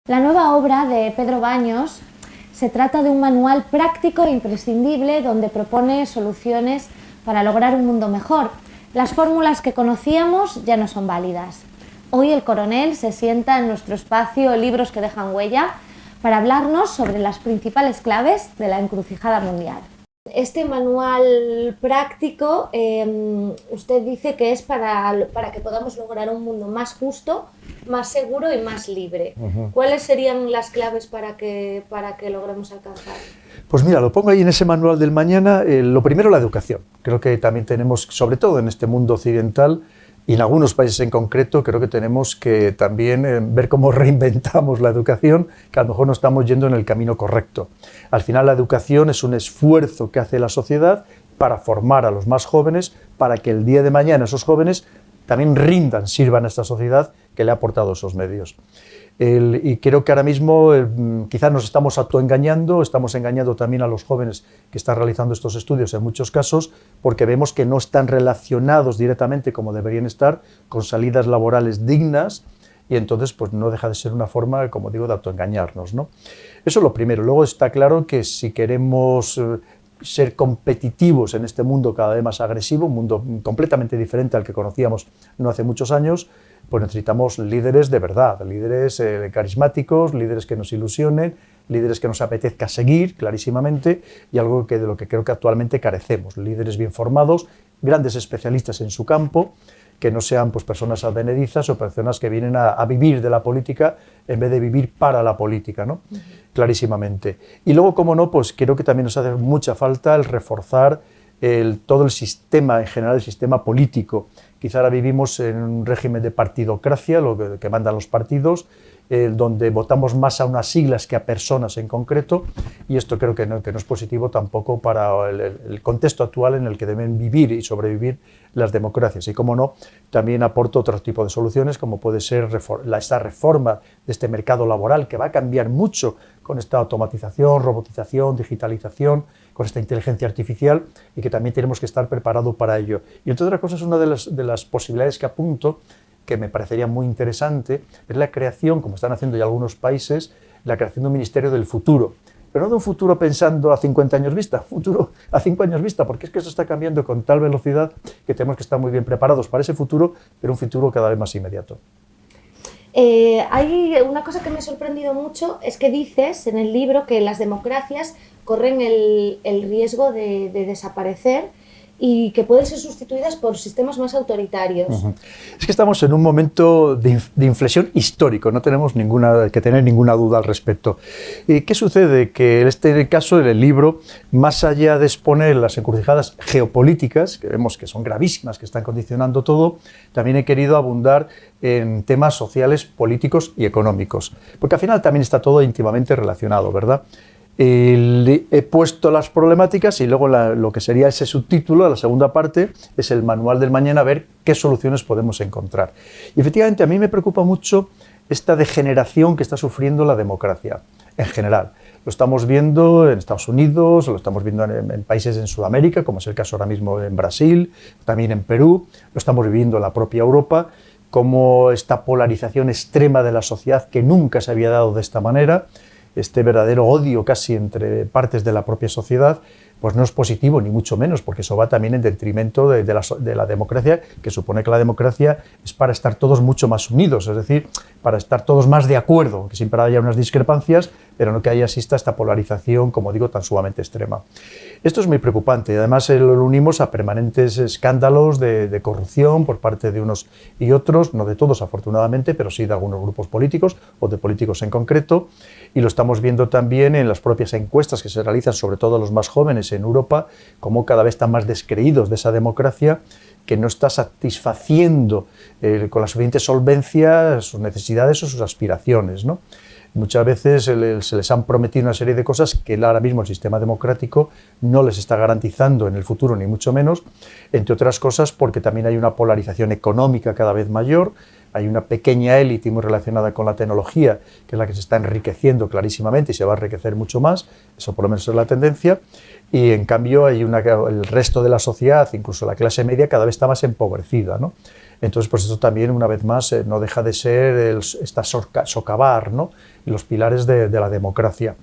La nueva obra de Pedro Baños se trata de un manual práctico e imprescindible donde propone soluciones para lograr un mundo mejor. Las fórmulas que conocíamos ya no son válidas. Hoy el coronel se sienta en nuestro espacio Libros que dejan huella para hablarnos sobre las principales claves de la encrucijada mundial. Este manual práctico, usted dice que es para que podamos lograr un mundo más justo, más seguro y más libre. ¿Cuáles serían las claves para que logremos alcanzar? Pues mira, lo pongo ahí en ese manual del mañana. Lo primero, la educación. Creo que también tenemos, sobre todo en este mundo occidental, y en algunos países en concreto, creo que tenemos que también ver cómo reinventamos la educación, que a lo mejor no estamos yendo en el camino correcto. Al final la educación es un esfuerzo que hace la sociedad para formar a los más jóvenes, para que el día de mañana esos jóvenes también rindan, sirvan a esta sociedad que le ha aportado esos medios. Y creo que ahora mismo quizás nos estamos autoengañando, estamos engañando también a los jóvenes que están realizando estos estudios en muchos casos, porque vemos que no están relacionados directamente como deberían estar con salidas laborales dignas, y entonces pues no deja de ser una forma, como digo, de autoengañarnos, ¿no? Eso es lo primero. Luego está claro que si queremos ser competitivos en este mundo cada vez más agresivo, un mundo completamente diferente al que conocíamos no hace muchos años, pues necesitamos líderes de verdad, líderes carismáticos, líderes que nos ilusionen, líderes que nos apetezca seguir clarísimamente, y algo de lo que creo que actualmente carecemos, líderes bien formados, grandes especialistas en su campo, que no sean pues personas advenedizas o personas que vienen a vivir de la política en vez de vivir para la política, ¿no? Clarísimamente. Y luego, como no, pues creo que también nos hace mucha falta el reforzar todo el sistema, en general el sistema político. Quizá ahora vivimos en un régimen de partidocracia, lo que mandan los partidos, donde votamos más a unas siglas que a personas en concreto, y esto creo que no es positivo tampoco para el contexto actual en el que deben vivir y sobrevivir las democracias. Y como no, también aporto otro tipo de soluciones, como puede ser esta reforma de este mercado laboral, que va a cambiar mucho con esta automatización, robotización, digitalización, con esta inteligencia artificial, y que también tenemos que estar preparados para ello. Y entre otras cosas, una de las posibilidades que apunto, que me parecería muy interesante, es la creación, como están haciendo ya algunos países, la creación de un ministerio del futuro. Pero no de un futuro pensando a 50 años vista, futuro a 5 años vista, porque es que eso está cambiando con tal velocidad que tenemos que estar muy bien preparados para ese futuro, pero un futuro cada vez más inmediato. Hay una cosa que me ha sorprendido mucho, es que dices en el libro que las democracias corren el riesgo de desaparecer y que pueden ser sustituidas por sistemas más autoritarios. Es que estamos en un momento de inflexión histórico, no tenemos que tener ninguna duda al respecto. ¿Qué sucede? Que en este caso, en el libro, más allá de exponer las encrucijadas geopolíticas, que vemos que son gravísimas, que están condicionando todo, también he querido abundar en temas sociales, políticos y económicos, porque al final también está todo íntimamente relacionado, ¿verdad? He puesto las problemáticas y luego lo que sería ese subtítulo, la segunda parte, es el manual del mañana, a ver qué soluciones podemos encontrar. Y efectivamente a mí me preocupa mucho esta degeneración que está sufriendo la democracia en general. Lo estamos viendo en Estados Unidos, lo estamos viendo en países en Sudamérica, como es el caso ahora mismo en Brasil, también en Perú, lo estamos viviendo en la propia Europa, como esta polarización extrema de la sociedad que nunca se había dado de esta manera, este verdadero odio casi entre partes de la propia sociedad, pues no es positivo, ni mucho menos, porque eso va también en detrimento de la democracia, que supone que la democracia es para estar todos mucho más unidos, es decir, para estar todos más de acuerdo, que siempre haya unas discrepancias, pero no que haya exista esta polarización, como digo, tan sumamente extrema. Esto es muy preocupante, además lo unimos a permanentes escándalos de corrupción por parte de unos y otros, no de todos afortunadamente, pero sí de algunos grupos políticos o de políticos en concreto, y lo estamos viendo también en las propias encuestas que se realizan, sobre todo a los más jóvenes en Europa, como cada vez están más descreídos de esa democracia que no está satisfaciendo con la suficiente solvencia sus necesidades o sus aspiraciones, ¿no? Muchas veces se les han prometido una serie de cosas que ahora mismo el sistema democrático no les está garantizando en el futuro, ni mucho menos, entre otras cosas porque también hay una polarización económica cada vez mayor, hay una pequeña élite muy relacionada con la tecnología, que es la que se está enriqueciendo clarísimamente y se va a enriquecer mucho más, eso por lo menos es la tendencia, y en cambio hay el resto de la sociedad, incluso la clase media, cada vez está más empobrecida, ¿no? Entonces, pues esto también, una vez más, no deja de ser socavar, ¿no?, los pilares de la democracia.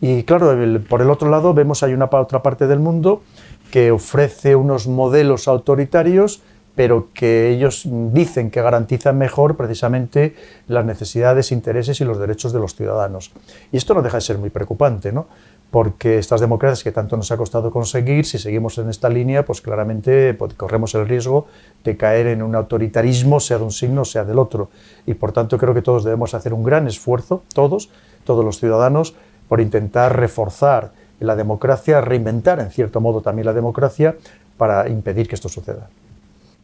Y claro, por el otro lado vemos hay una otra parte del mundo que ofrece unos modelos autoritarios, pero que ellos dicen que garantizan mejor precisamente las necesidades, intereses y los derechos de los ciudadanos. Y esto no deja de ser muy preocupante, ¿no?, porque estas democracias que tanto nos ha costado conseguir, si seguimos en esta línea, pues claramente corremos el riesgo de caer en un autoritarismo, sea de un signo, sea del otro. Y por tanto creo que todos debemos hacer un gran esfuerzo, todos los ciudadanos, por intentar reforzar la democracia, reinventar en cierto modo también la democracia para impedir que esto suceda.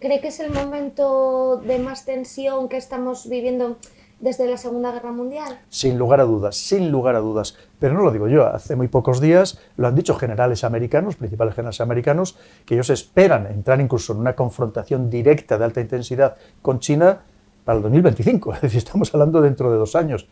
¿Cree que es el momento de más tensión que estamos viviendo desde la Segunda Guerra Mundial? Sin lugar a dudas. Pero no lo digo yo, hace muy pocos días lo han dicho generales americanos, principales generales americanos, que ellos esperan entrar incluso en una confrontación directa de alta intensidad con China para el 2025, es decir, estamos hablando dentro de 2 años.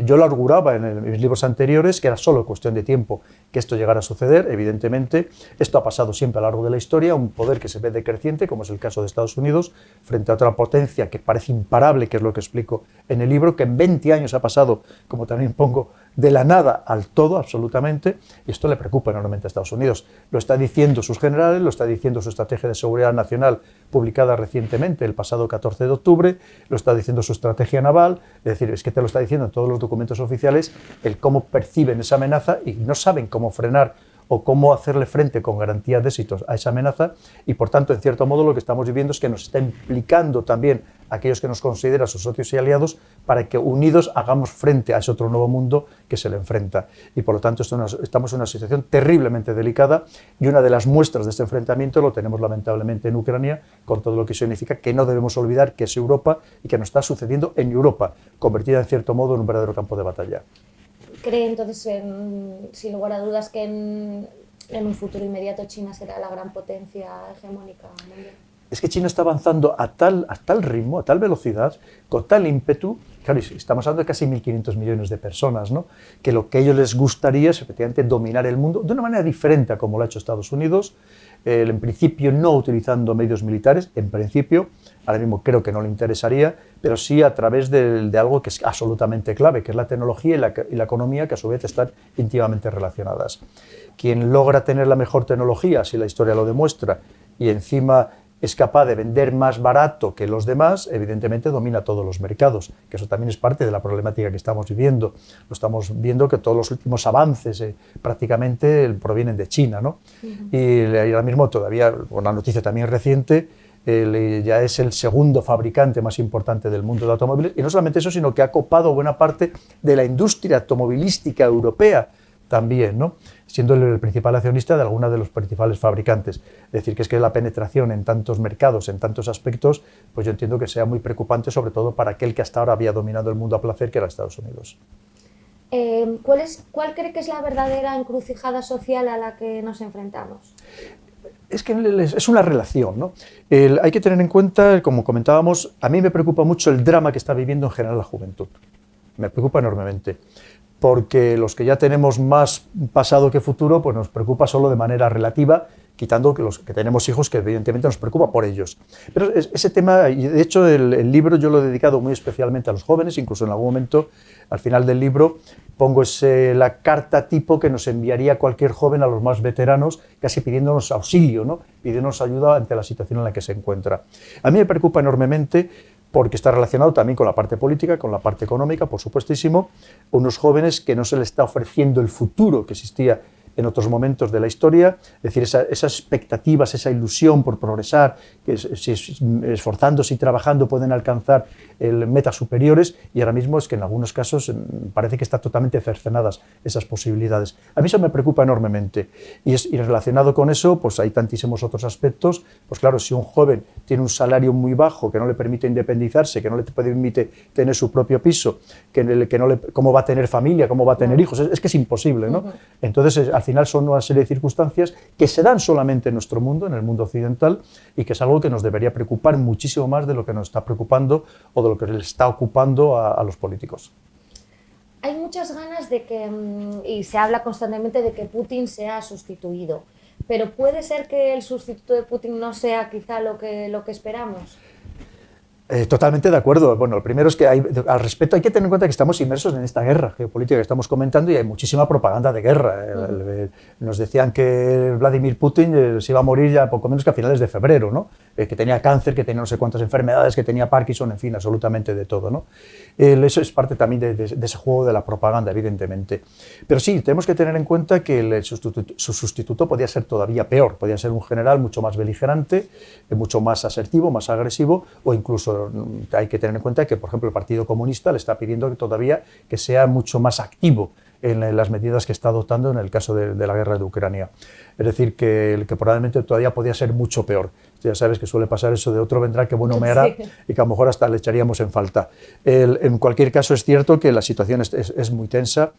Yo lo auguraba en mis libros anteriores que era solo cuestión de tiempo que esto llegara a suceder, evidentemente. Esto ha pasado siempre a lo largo de la historia, un poder que se ve decreciente, como es el caso de Estados Unidos, frente a otra potencia que parece imparable, que es lo que explico en el libro, que en 20 años ha pasado, como también pongo, de la nada al todo, absolutamente, y esto le preocupa enormemente a Estados Unidos. Lo está diciendo sus generales, lo está diciendo su Estrategia de Seguridad Nacional, publicada recientemente, el pasado 14 de octubre, lo está diciendo su Estrategia Naval, es decir, es que te lo está diciendo en todos los documentos oficiales, el cómo perciben esa amenaza y no saben cómo frenar o cómo hacerle frente con garantía de éxitos a esa amenaza, y por tanto, en cierto modo, lo que estamos viviendo es que nos está implicando también a aquellos que nos consideran sus socios y aliados para que unidos hagamos frente a ese otro nuevo mundo que se le enfrenta. Y por lo tanto, estamos en una situación terriblemente delicada, y una de las muestras de este enfrentamiento lo tenemos lamentablemente en Ucrania, con todo lo que significa, que no debemos olvidar que es Europa y que nos está sucediendo en Europa, convertida en cierto modo en un verdadero campo de batalla. ¿Cree entonces, sin lugar a dudas, que en un futuro inmediato China será la gran potencia hegemónica mundial? Es que China está avanzando a tal ritmo, a tal velocidad, con tal ímpetu. Claro, estamos hablando de casi 1.500 millones de personas, ¿no?, que lo que a ellos les gustaría es efectivamente dominar el mundo de una manera diferente a como lo ha hecho Estados Unidos, en principio no utilizando medios militares, en principio, ahora mismo creo que no le interesaría, pero sí a través de algo que es absolutamente clave, que es la tecnología y la economía, que a su vez están íntimamente relacionadas. Quien logra tener la mejor tecnología, si la historia lo demuestra, y encima es capaz de vender más barato que los demás, evidentemente domina todos los mercados, que eso también es parte de la problemática que estamos viviendo. Lo estamos viendo que todos los últimos avances prácticamente provienen de China, ¿no? Y ahora mismo todavía, una noticia también reciente, ya es el segundo fabricante más importante del mundo de automóviles, y no solamente eso, sino que ha copado buena parte de la industria automovilística europea también, ¿no?, siendo el principal accionista de alguna de los principales fabricantes. Es decir, que es que la penetración en tantos mercados, en tantos aspectos, pues yo entiendo que sea muy preocupante, sobre todo para aquel que hasta ahora había dominado el mundo a placer, que era Estados Unidos. ¿Cuál cree que es la verdadera encrucijada social a la que nos enfrentamos? Es que es una relación, ¿no? Hay que tener en cuenta, como comentábamos, a mí me preocupa mucho el drama que está viviendo en general la juventud. Me preocupa enormemente, porque los que ya tenemos más pasado que futuro, pues nos preocupa solo de manera relativa, quitando que los que tenemos hijos, que evidentemente nos preocupa por ellos. Pero ese tema, y de hecho el libro yo lo he dedicado muy especialmente a los jóvenes, incluso en algún momento, al final del libro, pongo la carta tipo que nos enviaría cualquier joven a los más veteranos, casi pidiéndonos auxilio, ¿no?, pidiéndonos ayuda ante la situación en la que se encuentra. A mí me preocupa enormemente, porque está relacionado también con la parte política, con la parte económica, por supuestísimo, unos jóvenes que no se les está ofreciendo el futuro que existía en otros momentos de la historia, es decir, esas expectativas, esa ilusión por progresar, que esforzándose y trabajando pueden alcanzar metas superiores, y ahora mismo es que en algunos casos parece que están totalmente cercenadas esas posibilidades. A mí eso me preocupa enormemente, y relacionado con eso, pues hay tantísimos otros aspectos. Pues claro, si un joven tiene un salario muy bajo que no le permite independizarse, que no le permite tener su propio piso, ¿cómo va a tener familia, cómo va a tener hijos? Es que es imposible, ¿no? Entonces, al final son una serie de circunstancias que se dan solamente en nuestro mundo, en el mundo occidental, y que es algo que nos debería preocupar muchísimo más de lo que nos está preocupando o de lo que les está ocupando a los políticos. Hay muchas ganas de que, y se habla constantemente de que Putin sea sustituido, pero ¿puede ser que el sustituto de Putin no sea quizá lo que esperamos? Totalmente de acuerdo. Bueno, lo primero es que al respecto hay que tener en cuenta que estamos inmersos en esta guerra geopolítica que estamos comentando y hay muchísima propaganda de guerra. Nos decían que Vladimir Putin se iba a morir ya poco menos que a finales de febrero, ¿no? Que tenía cáncer, que tenía no sé cuántas enfermedades, que tenía Parkinson, en fin, absolutamente de todo, ¿no? Eso es parte también de ese juego de la propaganda, evidentemente. Pero sí, tenemos que tener en cuenta que su sustituto podía ser todavía peor, podía ser un general mucho más beligerante, mucho más asertivo, más agresivo, o incluso hay que tener en cuenta que, por ejemplo, el Partido Comunista le está pidiendo todavía que sea mucho más activo en las medidas que está adoptando en el caso de la guerra de Ucrania. Es decir, que probablemente todavía podía ser mucho peor. Ya sabes que suele pasar eso de otro vendrá que bueno me hará, sí, y que a lo mejor hasta le echaríamos en falta. En cualquier caso es cierto que la situación es muy tensa.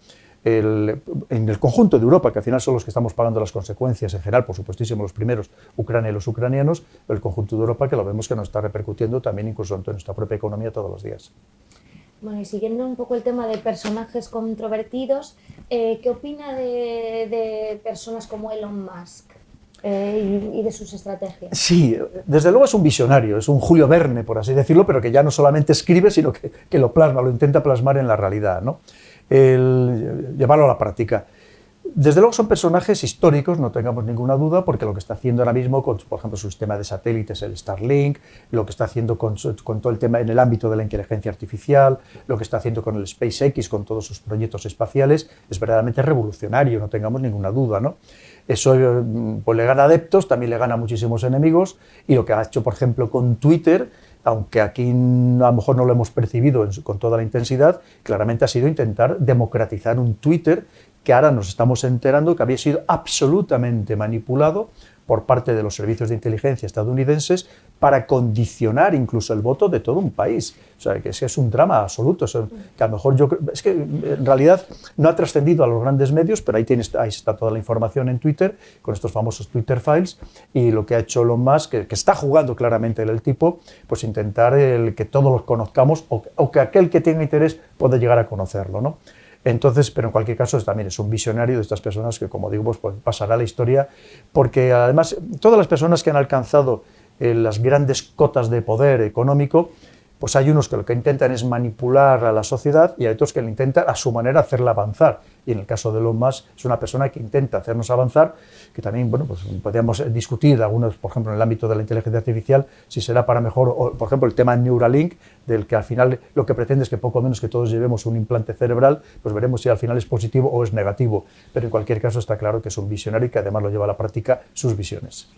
En el conjunto de Europa, que al final son los que estamos pagando las consecuencias en general, por supuestísimo los primeros, Ucrania y los ucranianos, pero el conjunto de Europa que lo vemos que nos está repercutiendo también incluso en nuestra propia economía todos los días. Bueno, y siguiendo un poco el tema de personajes controvertidos, ¿qué opina de personas como Elon Musk y de sus estrategias? Sí, desde luego es un visionario, es un Julio Verne, por así decirlo, pero que ya no solamente escribe, sino que lo plasma, lo intenta plasmar en la realidad, ¿no? Llevarlo a la práctica. Desde luego son personajes históricos, no tengamos ninguna duda, porque lo que está haciendo ahora mismo con, por ejemplo, su sistema de satélites, el Starlink, lo que está haciendo con todo el tema en el ámbito de la inteligencia artificial, lo que está haciendo con el SpaceX, con todos sus proyectos espaciales, es verdaderamente revolucionario, no tengamos ninguna duda, ¿no? Eso pues, le gana adeptos, también le gana muchísimos enemigos, y lo que ha hecho, por ejemplo, con Twitter, aunque aquí a lo mejor no lo hemos percibido con toda la intensidad, claramente ha sido intentar democratizar un Twitter que ahora nos estamos enterando que había sido absolutamente manipulado por parte de los servicios de inteligencia estadounidenses para condicionar incluso el voto de todo un país. O sea, que es un drama absoluto. Que a lo mejor es que en realidad no ha trascendido a los grandes medios, pero ahí está toda la información en Twitter, con estos famosos Twitter Files, y lo que ha hecho Elon Musk, que está jugando claramente el tipo, pues intentar que todos los conozcamos o que aquel que tenga interés pueda llegar a conocerlo, ¿no? Entonces, pero en cualquier caso también es un visionario de estas personas que, como digo, pues pasará a la historia, porque además todas las personas que han alcanzado las grandes cotas de poder económico, pues hay unos que lo que intentan es manipular a la sociedad y hay otros que le intentan a su manera hacerla avanzar. Y en el caso de Elon Musk es una persona que intenta hacernos avanzar, que también, bueno, pues podríamos discutir algunos, por ejemplo, en el ámbito de la inteligencia artificial, si será para mejor, o por ejemplo el tema Neuralink, del que al final lo que pretende es que poco menos que todos llevemos un implante cerebral, pues veremos si al final es positivo o es negativo. Pero en cualquier caso está claro que es un visionario y que además lo lleva a la práctica sus visiones.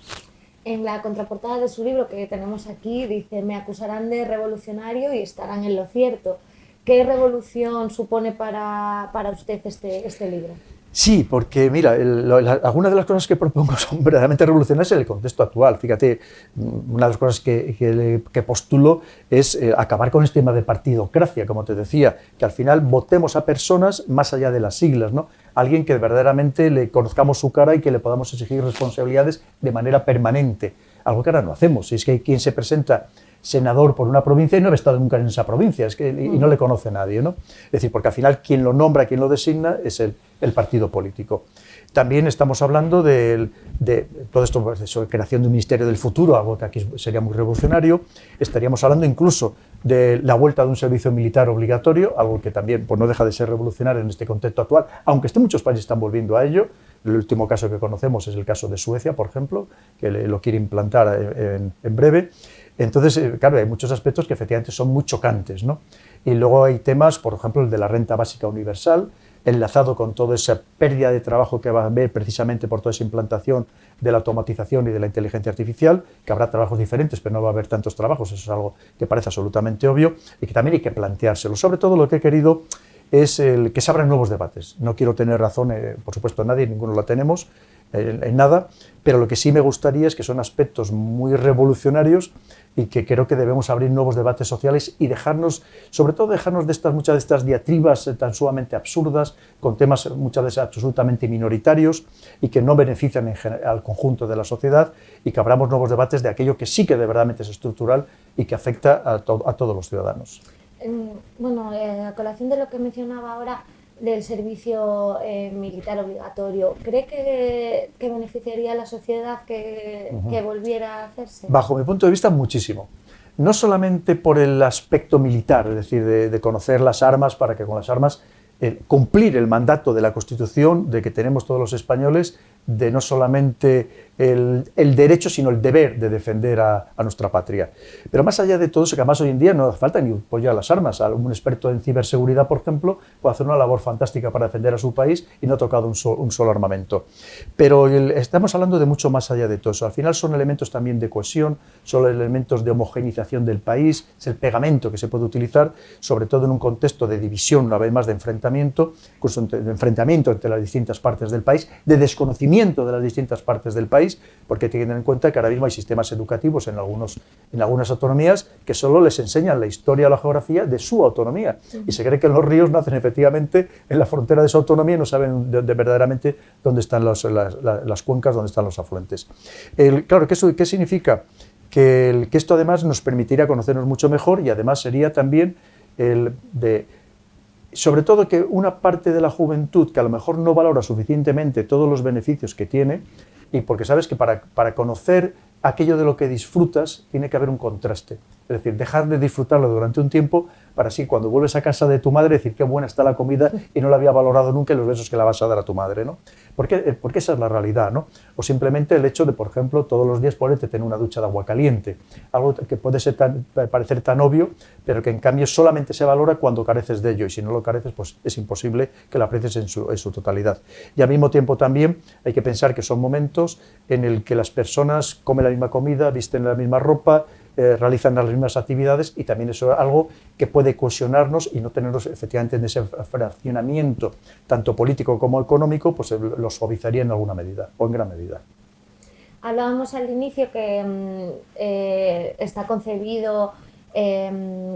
En la contraportada de su libro que tenemos aquí dice: me acusarán de revolucionario y estarán en lo cierto. ¿Qué revolución supone para usted este libro? Sí, porque mira, algunas de las cosas que propongo son verdaderamente revolucionarias en el contexto actual. Fíjate, una de las cosas que postulo es acabar con este tema de partidocracia, como te decía, que al final votemos a personas más allá de las siglas, ¿no? Alguien que verdaderamente le conozcamos su cara y que le podamos exigir responsabilidades de manera permanente, algo que ahora no hacemos. Si es que hay quien se presenta senador por una provincia y no ha estado nunca en esa provincia, y no le conoce nadie, ¿no? Es decir, porque al final quien lo nombra, quien lo designa es el partido político. También estamos hablando de todo esto, pues, de creación de un ministerio del futuro, algo que aquí sería muy revolucionario. Estaríamos hablando incluso de la vuelta de un servicio militar obligatorio, algo que también pues, no deja de ser revolucionario en este contexto actual, aunque muchos países están volviendo a ello. El último caso que conocemos es el caso de Suecia, por ejemplo, que lo quiere implantar en breve. Entonces, claro, hay muchos aspectos que efectivamente son muy chocantes, ¿no? Y luego hay temas, por ejemplo, el de la renta básica universal, enlazado con toda esa pérdida de trabajo que va a haber precisamente por toda esa implantación de la automatización y de la inteligencia artificial, que habrá trabajos diferentes, pero no va a haber tantos trabajos, eso es algo que parece absolutamente obvio y que también hay que planteárselo. Sobre todo lo que he querido es que se abran nuevos debates. No quiero tener razón, por supuesto, nadie, ninguno la tenemos, en nada, pero lo que sí me gustaría es que son aspectos muy revolucionarios y que creo que debemos abrir nuevos debates sociales y dejarnos, sobre todo dejarnos de muchas de estas diatribas tan sumamente absurdas, con temas muchas veces absolutamente minoritarios y que no benefician al conjunto de la sociedad, y que abramos nuevos debates de aquello que sí que de verdad es estructural y que afecta a todos los ciudadanos. Bueno, a colación de lo que mencionaba ahora del servicio militar obligatorio, ¿cree que beneficiaría a la sociedad que volviera a hacerse? Bajo mi punto de vista, muchísimo. no solamente por el aspecto militar, es decir, de conocer las armas para que con las armas cumplir el mandato de la Constitución de que tenemos todos los españoles, de no solamente el derecho, sino el deber de defender a nuestra patria. Pero más allá de todo eso, que además hoy en día no hace falta ni apoyar las armas. Un experto en ciberseguridad, por ejemplo, puede hacer una labor fantástica para defender a su país y no ha tocado un solo armamento. Pero estamos hablando de mucho más allá de todo eso. Al final son elementos también de cohesión, son elementos de homogenización del país, es el pegamento que se puede utilizar, sobre todo en un contexto de división, una vez más de enfrentamiento, incluso de enfrentamiento entre las distintas partes del país, de desconocimiento de las distintas partes del país, porque hay que tener en cuenta que ahora mismo hay sistemas educativos en algunas autonomías que solo les enseñan la historia o la geografía de su autonomía, y se cree que los ríos nacen efectivamente en la frontera de su autonomía y no saben verdaderamente dónde están las cuencas, dónde están los afluentes. Claro, ¿qué significa? Que esto además nos permitiría conocernos mucho mejor, y además sería también sobre todo que una parte de la juventud que a lo mejor no valora suficientemente todos los beneficios que tiene, y porque sabes que para conocer aquello de lo que disfrutas tiene que haber un contraste, es decir, dejar de disfrutarlo durante un tiempo para así cuando vuelves a casa de tu madre decir qué buena está la comida y no la había valorado nunca y los besos que la vas a dar a tu madre, ¿no? Porque esa es la realidad, ¿no? O simplemente el hecho de, por ejemplo, todos los días poderte tener una ducha de agua caliente, algo que puede parecer tan obvio, pero que en cambio solamente se valora cuando careces de ello, y si no lo careces, pues es imposible que lo aprecies en su totalidad. Y al mismo tiempo también hay que pensar que son momentos en el que las personas comen la misma comida, visten la misma ropa, realizan las mismas actividades, y también eso es algo que puede cohesionarnos y no tenernos efectivamente en ese fraccionamiento tanto político como económico, pues lo suavizaría en alguna medida o en gran medida. Hablábamos al inicio que está concebido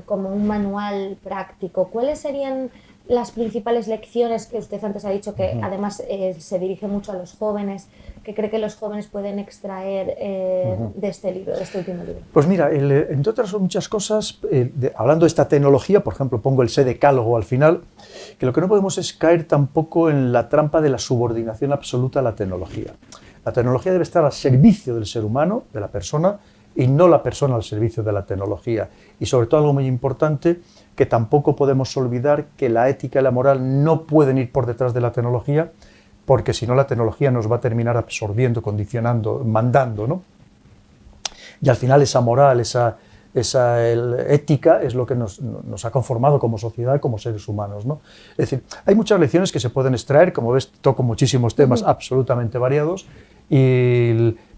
como un manual práctico. ¿Cuáles serían las principales lecciones que usted antes ha dicho, que además se dirige mucho a los jóvenes, que cree que los jóvenes pueden extraer de este libro, de este último libro? Pues mira, entre otras muchas cosas, hablando de esta tecnología, por ejemplo, pongo ese decálogo al final, que lo que no podemos es caer tampoco en la trampa de la subordinación absoluta a la tecnología. La tecnología debe estar al servicio del ser humano, de la persona, y no la persona al servicio de la tecnología. Y sobre todo algo muy importante, que tampoco podemos olvidar que la ética y la moral no pueden ir por detrás de la tecnología, porque si no la tecnología nos va a terminar absorbiendo, condicionando, mandando, ¿no? Y al final esa moral, esa ética es lo que nos ha conformado como sociedad, como seres humanos, ¿no? Es decir, hay muchas lecciones que se pueden extraer, como ves, toco muchísimos temas absolutamente variados,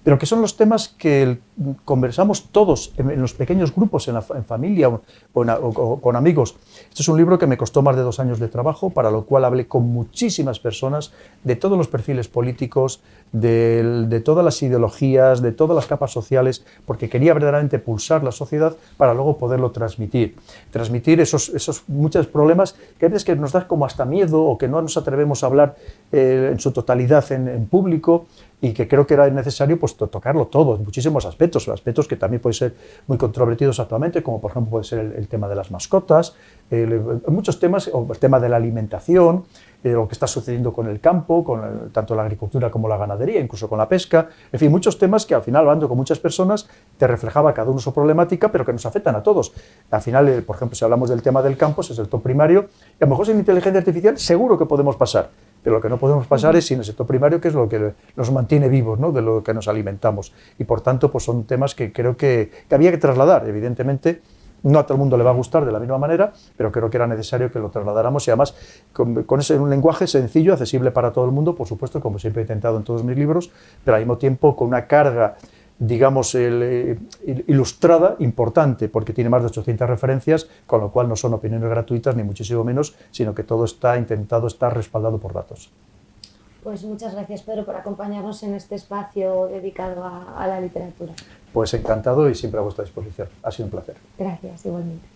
pero que son los temas que conversamos todos en los pequeños grupos, en familia o con amigos. Este es un libro que me costó más de 2 años de trabajo, para lo cual hablé con muchísimas personas de todos los perfiles políticos, de todas las ideologías, de todas las capas sociales, porque quería verdaderamente pulsar la sociedad para luego poderlo transmitir. Transmitir esos muchos problemas que a veces que nos da como hasta miedo, o que no nos atrevemos a hablar en su totalidad en público, y que creo que era necesario pues tocarlo todo, en muchísimos aspectos que también pueden ser muy controvertidos actualmente, como por ejemplo puede ser el tema de las mascotas, muchos temas, o el tema de la alimentación, lo que está sucediendo con el campo, con tanto la agricultura como la ganadería, incluso con la pesca, en fin, muchos temas que al final, hablando con muchas personas, te reflejaba cada uno su problemática, pero que nos afectan a todos. Al final, por ejemplo, si hablamos del tema del campo, ese es el sector primario, y a lo mejor sin inteligencia artificial seguro que podemos pasar, pero lo que no podemos pasar es sin el sector primario, que es lo que nos mantiene vivos, ¿no? De lo que nos alimentamos. Y por tanto, pues son temas que creo que había que trasladar. Evidentemente, no a todo el mundo le va a gustar de la misma manera, pero creo que era necesario que lo trasladáramos, y además con un lenguaje sencillo, accesible para todo el mundo, por supuesto, como siempre he intentado en todos mis libros, pero al mismo tiempo con una carga, digamos, ilustrada, importante, porque tiene más de 800 referencias, con lo cual no son opiniones gratuitas, ni muchísimo menos, sino que todo está respaldado por datos. Pues muchas gracias, Pedro, por acompañarnos en este espacio dedicado a la literatura. Pues encantado y siempre a vuestra disposición. Ha sido un placer. Gracias, igualmente.